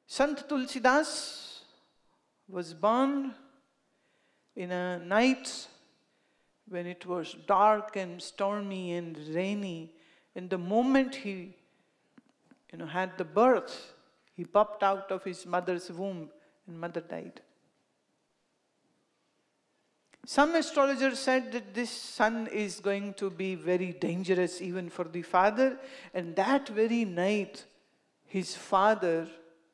Sant Tulsidas was born in a night when it was dark and stormy and rainy. And the moment he had the birth, he popped out of his mother's womb and mother died. Some astrologers said that this son is going to be very dangerous even for the father. And that very night, his father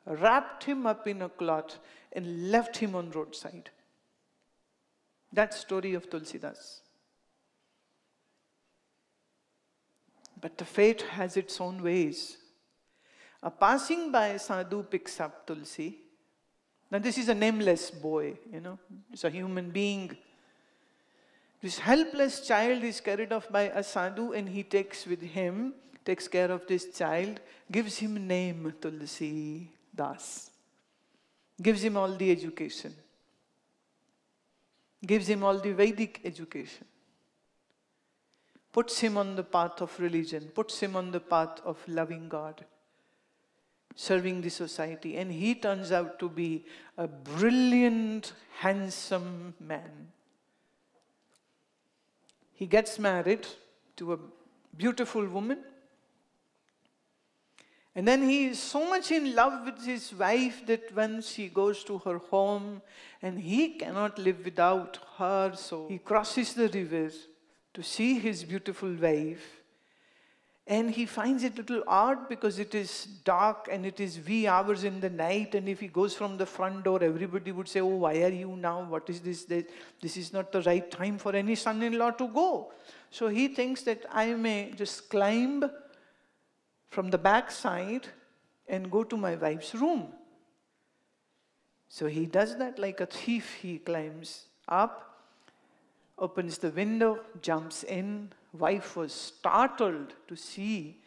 wrapped him up in a cloth and left him on roadside. That story of Tulsidas. But the fate has its own ways. A passing by sadhu picks up Tulsi. Now this is a nameless boy, it's a human being. This helpless child is carried off by a sadhu, and he takes care of this child, gives him name Tulsi Das, gives him all the education, gives him all the Vedic education, puts him on the path of religion, puts him on the path of loving God, serving the society, and he turns out to be a brilliant, handsome man. He gets married to a beautiful woman, and then he is so much in love with his wife that when she goes to her home, and he cannot live without her, so he crosses the river to see his beautiful wife. And he finds it a little odd because it is dark and it is wee hours in the night, and if he goes from the front door, everybody would say, "Oh, why are you now? What is this? This is not the right time for any son-in-law to go." So he thinks that I may just climb from the back side and go to my wife's room. So he does that like a thief. He climbs up, opens the window, jumps in. Wife was startled to see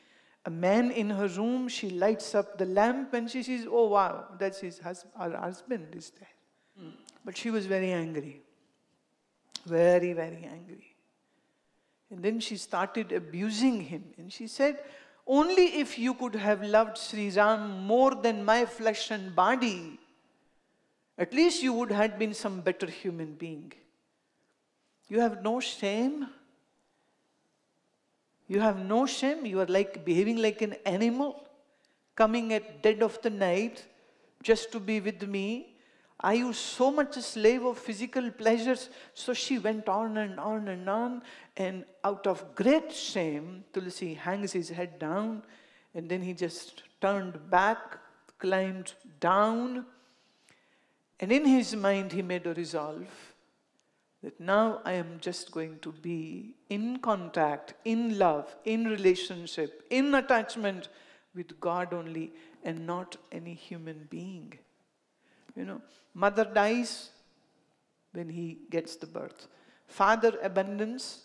a man in her room. She lights up the lamp and she says, "Oh wow, that's her husband is there." But she was very angry. Very, very angry. And then she started abusing him. And she said, "Only if you could have loved Sri Ram more than my flesh and body, at least you would have been some better human being. You have no shame. You have no shame. You are behaving like an animal, coming at dead of the night just to be with me. Are you so much a slave of physical pleasures?" So she went on and on and on. And out of great shame, Tulsi hangs his head down. And then he just turned back, climbed down. And in his mind, he made a resolve that now I am just going to be in contact, in love, in relationship, in attachment with God only and not any human being. Mother dies when he gets the birth. Father abandons.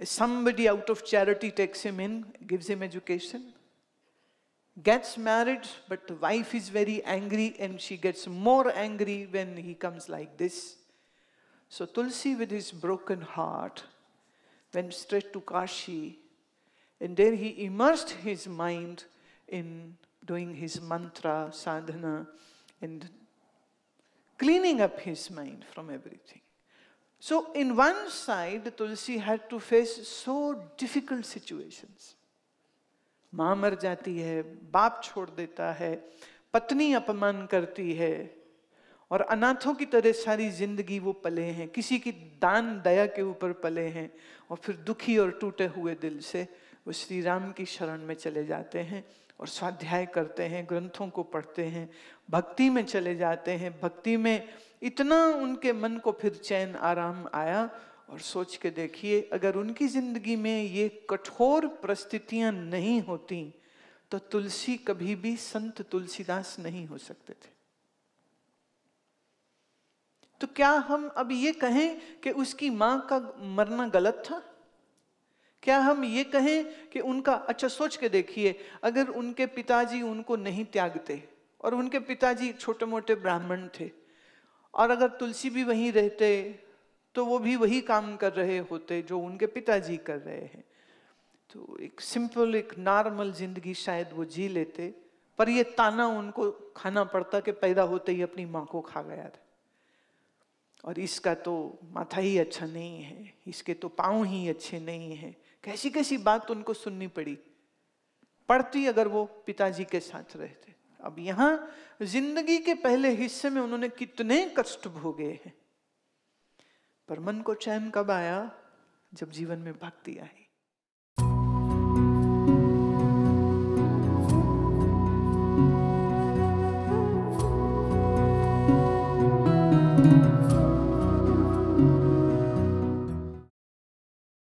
Somebody out of charity takes him in, gives him education. Gets married, but the wife is very angry, and she gets more angry when he comes like this. So Tulsi, with his broken heart, went straight to Kashi, and there he immersed his mind in doing his mantra, sadhana, and cleaning up his mind from everything. So in one side, Tulsi had to face so difficult situations. माँ मर जाती है, बाप छोड़ देता है, पत्नी अपमान करती है, और अनाथों की तरह सारी जिंदगी वो पले हैं, किसी की दान दया के ऊपर पले हैं, और फिर दुखी और टूटे हुए दिल से वो श्री राम की शरण में चले जाते हैं और स्वाध्याय करते हैं, ग्रंथों को पढ़ते हैं, भक्ति में चले जाते हैं। भक्ति में इतना उनके मन को फिर चैन आराम आया। और सोच के देखिए, अगर उनकी जिंदगी में ये कठोर परिस्थितियां नहीं होती तो तुलसी कभी भी संत तुलसीदास नहीं हो सकते थे। तो क्या हम अब ये कहें कि उसकी मां का मरना गलत था? क्या हम ये कहें कि उनका, अच्छा सोच के देखिए, अगर उनके पिताजी उनको नहीं त्यागते और उनके पिताजी छोटे मोटे ब्राह्मण थे, और अगर तुलसी भी वहीं रहते तो वो भी वही काम कर रहे होते जो उनके पिताजी कर रहे हैं, तो एक सिंपल, एक नॉर्मल जिंदगी शायद वो जी लेते, पर ये ताना उनको खाना पड़ता कि पैदा होते ही अपनी माँ को खा गया था, और इसका तो माथा ही अच्छा नहीं है, इसके तो पाँव ही अच्छे नहीं है। कैसी कैसी बात उनको सुननी पड़ती अगर वो पिताजी के साथ रहते। अब यहाँ जिंदगी के पहले हिस्से में उन्होंने कितने कष्ट भोगे हैं, पर मन को चैन कब आया? जब जीवन में भक्ति आई।